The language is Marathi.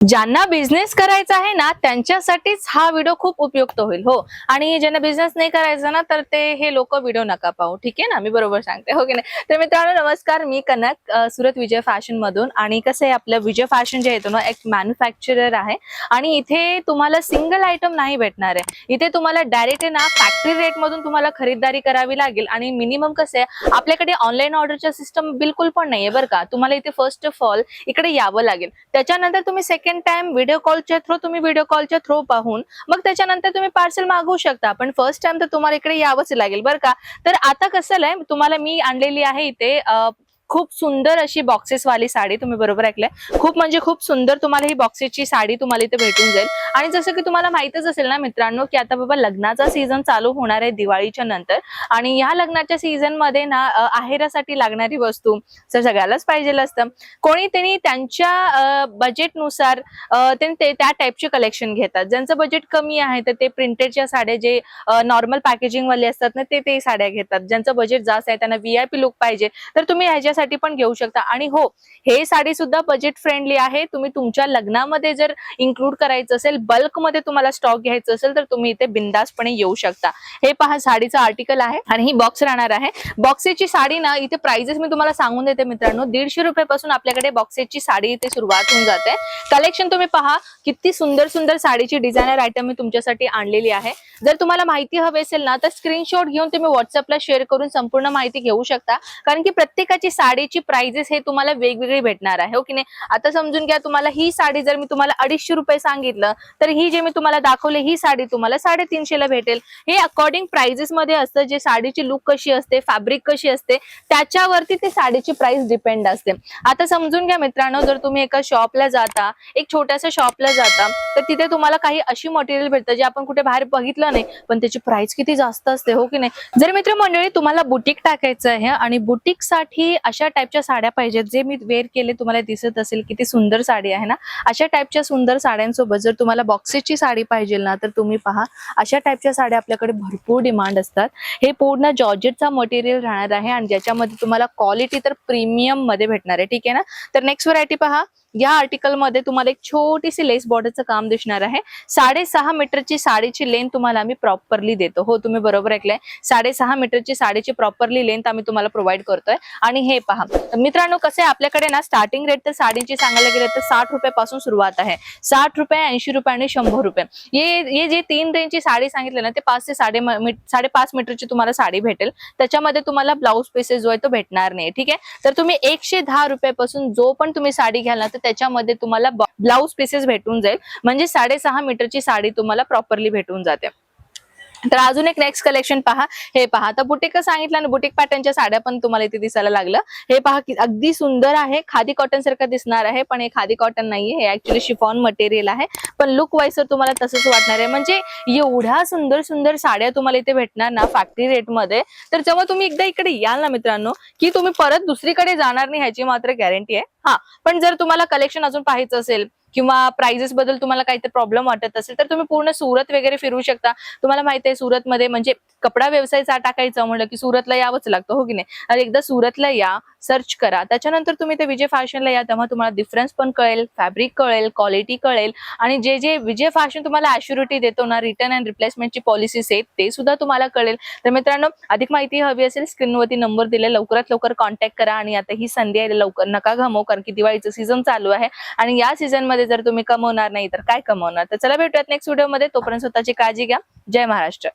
ज्यांना बिझनेस करायचा आहे ना त्यांच्यासाठीच हा व्हिडिओ खूप उपयुक्त होईल हो. आणि ज्यांना बिझनेस नाही करायचा ना तर ते हे लोक व्हिडिओ नका पाहू. ठीक आहे ना, मी बरोबर सांगते हो की नाही? तर मित्रांनो नमस्कार, मी कनक सुरत विजय फॅशन मधून. आणि कसं आहे, आपलं विजय फॅशन जे येतो ना एक मॅन्युफॅक्चरर आहे आणि इथे तुम्हाला सिंगल आयटम नाही भेटणार आहे. इथे तुम्हाला डायरेक्ट ना फॅक्टरी रेट मधून तुम्हाला खरीदारी करावी लागेल. आणि मिनिमम कसं आहे, आपल्याकडे ऑनलाईन ऑर्डरचा सिस्टम बिलकुल पण नाहीये बरं का. तुम्हाला इथे फर्स्ट ऑफ ऑल इकडे यावं लागेल. त्याच्यानंतर तुम्ही सेकंड टाइम व्हिडिओ कॉलच्या थ्रू पाहून मग त्याच्यानंतर तुम्ही पार्सल मागवू शकता. पण फर्स्ट टाइम तर तुम्हाला इकडे यावंच लागेल बरं का. तर आता कसं आहे, तुम्हाला मी आणलेली आहे इथे खूप सुंदर अशी बॉक्सेस वाली साडी. तुम्ही बरोबर ऐकलंय, खूप म्हणजे खूप सुंदर तुम्हाला ही बॉक्सेसची साडी तुम्हाला इथे भेटून जाईल. आणि जसं की तुम्हाला माहितच असेल ना मित्रांनो, की आता बाबा लग्नाचा सीझन चालू होणार आहे दिवाळीच्या नंतर. आणि या लग्नाच्या सीझन मध्ये ना आहेरासाठी लागणारी वस्तू तर सगळ्यालाच पाहिजे असतं. कोणी त्यांनी त्यांच्या बजेटनुसार ते त्या टाईपचे कलेक्शन घेतात. ज्यांचं बजेट कमी आहे तर ते प्रिंटेडच्या साड्या, जे नॉर्मल पॅकेजिंग वाले असतात ना ते साड्या घेतात. ज्यांचं बजेट जास्त आहे, त्यांना व्हीआयपी लुक पाहिजे, तर तुम्ही ह्याच्यासाठी पण घेऊ शकता. आणि हो, हे साडी सुद्धा बजेट फ्रेंडली आहे. तुम्ही तुमच्या लग्नामध्ये जर इन्क्लूड करायचं असेल, बल्क मध्ये तुम्हाला स्टॉक घ्यायचं असेल, तर तुम्ही इथे बिंदासपणे येऊ शकता. हे पहा, साडीचं आर्टिकल आहे आणि ही बॉक्स राहणार आहे. बॉक्सेसची साडी ना इथे प्राइजेस मी तुम्हाला सांगून देते मित्रांनो. 150 रुपयापासून आपल्याकडे बॉक्सेसची साडी इथे सुरुवात होऊन जाते. कलेक्शन तुम्ही पहा, किती सुंदर सुंदर साडीची डिझायनर आयटम मी तुमच्यासाठी आणलेली आहे. जर तुम्हाला माहिती हवी असेल ना तर स्क्रीनशॉट घेऊन तुम्ही व्हॉट्सअपला शेअर करून संपूर्ण माहिती घेऊ शकता. कारण की प्रत्येकाची साडीची प्राइजेस हे तुम्हाला वेगवेगळी भेटणार आहे, हो की नाही? आता समजून घ्या, तुम्हाला ही साडी जर मी तुम्हाला 250 रुपये सांगितलं, तर ही जे मी तुम्हाला दाखवले ही साडी तुम्हाला 350 ला भेटेल. हे अकॉर्डिंग प्राइजेस मध्ये असतं. जे साडीची लुक कशी असते, फॅब्रिक कशी असते, त्याच्यावरती ते साडीची प्राइस डिपेंड असते. आता समजून घ्या मित्रांनो, जर तुम्ही एका शॉपला जाता, एक छोट्याशा शॉपला जाता, तर तिथे तुम्हाला काही अशी मटेरियल भेटतं जे आपण कुठे बाहेर बघितलं नाही, पण त्याची प्राइस किती जास्त असते, हो की नाही? जर मित्रमंडळी तुम्हाला बुटीक टाकायचं आहे आणि बुटीक साठी अशा टाईपच्या साड्या पाहिजेत, जे मी वेअर केले तुम्हाला दिसत असेल किती सुंदर साडी आहे ना, अशा टाईपच्या सुंदर साड्यांसोबत जर तुम्हाला बॉक्सेसची साडी पाहिजे ना, तर तुम्ही पहा, अशा टाईपच्या साड्या आपल्याकडे भरपूर डिमांड असतात. हे पूर्ण जॉर्जेटचा मटेरियल राहणार आहे आणि ज्याच्यामध्ये तुम्हाला क्वालिटी तर प्रीमियम मध्ये भेटणार आहे. ठीक आहे ना? तर नेक्स्ट व्हरायटी पहा. या आर्टिकल मध्ये तुम्हाला एक छोटीशी लेस बॉर्डरचं काम दिसणार आहे. 6.5 मीटरची साडीची लेंथ तुम्हाला आम्ही प्रॉपरली देतो. हो, तुम्ही बरोबर ऐकलंय, 6.5 मीटरची साडीची प्रॉपरली लेंथ आम्ही तुम्हाला प्रोव्हाइड करतोय. आणि हे पहा मित्रांनो, कसं आहे, आपल्याकडे ना स्टार्टिंग रेट तर साडीची सांगायला गेले तर 60 रुपयापासून सुरुवात आहे. 60 रुपये, 80 रुपये आणि 100 रुपये. हे जे 3 रेंजची साडी सांगितली ना, ते 5 ते 5.5 मीटरची तुम्हाला साडी भेटेल. त्याच्यामध्ये तुम्हाला ब्लाऊज पीसेस जो आहे तो भेटणार नाही. ठीक आहे? तर तुम्ही 110 रुपयापासून जो पण तुम्ही साडी घ्याल ना, तर त्याच्यामध्ये तुम्हाला ब्लाऊज पीसेस भेटून जाईल. म्हणजे 6.5 मीटरची साडी तुम्हाला प्रॉपरली भेटून जाते. तर अजून एक नेक्स्ट कलेक्शन पहा. हे पहा, आता बुटीक सांगितलं ना, बुटीक पॅटर्नच्या साड्या पण तुम्हाला इथे दिसायला लागलं. हे पहा, अगदी सुंदर आहे. खादी कॉटन सारखं दिसणार आहे, पण हे खादी कॉटन नाहीये, हे ऍक्च्युअली शिफॉन मटेरियल आहे. पण लुक वाईज तुम्हाला तसंच वाटणार आहे. म्हणजे एवढ्या सुंदर सुंदर साड्या तुम्हाला इथे भेटणार ना फॅक्टरी रेट मध्ये. तर जेव्हा तुम्ही एकदा इकडे याल ना मित्रांनो, की तुम्ही परत दुसरीकडे जाणार नाही, ह्याची मात्र गॅरंटी आहे. हा, पण जर तुम्हाला कलेक्शन अजून पाहायचं असेल किंवा प्राइजेस बद्दल तुम्हाला काहीतरी प्रॉब्लेम वाटत असेल, तर तुम्ही पूर्ण सुरत वगैरे फिरू शकता. तुम्हाला माहिती आहे, सुरत मध्ये म्हणजे कपडा व्यवसाय टाकायचं म्हणलं की सुरतला यावंच लागतं, हो की नाही? आणि एकदा सुरतला या, सर्च करा, त्याच्यानंतर तुम्ही ते विजय फॅशनला या, तेव्हा तुम्हाला डिफरन्स पण कळेल, फॅब्रिक कळेल, क्वालिटी कळेल. आणि जे विजय फॅशन तुम्हाला ॲश्युरिटी देतो ना, रिटर्न अँड रिप्लेसमेंटची पॉलिसीज आहेत, ते सुद्धा तुम्हाला कळेल. तर मित्रांनो, अधिक माहिती हवी असेल, स्क्रीनवरती नंबर दिले, लवकरात लवकर कॉन्टॅक्ट करा. आणि आता ही संधी आहे, लवकर नका गमवू, कारण की दिवाळीचं सीझन चालू आहे आणि या सीझन मध्ये जर तुम्ही कमवणार नाही तर काय कमवणार? तर चला भेटूयात नेक्स्ट व्हिडिओ मध्ये. तोपर्यंत स्वतःची काळजी घ्या. जय महाराष्ट्र.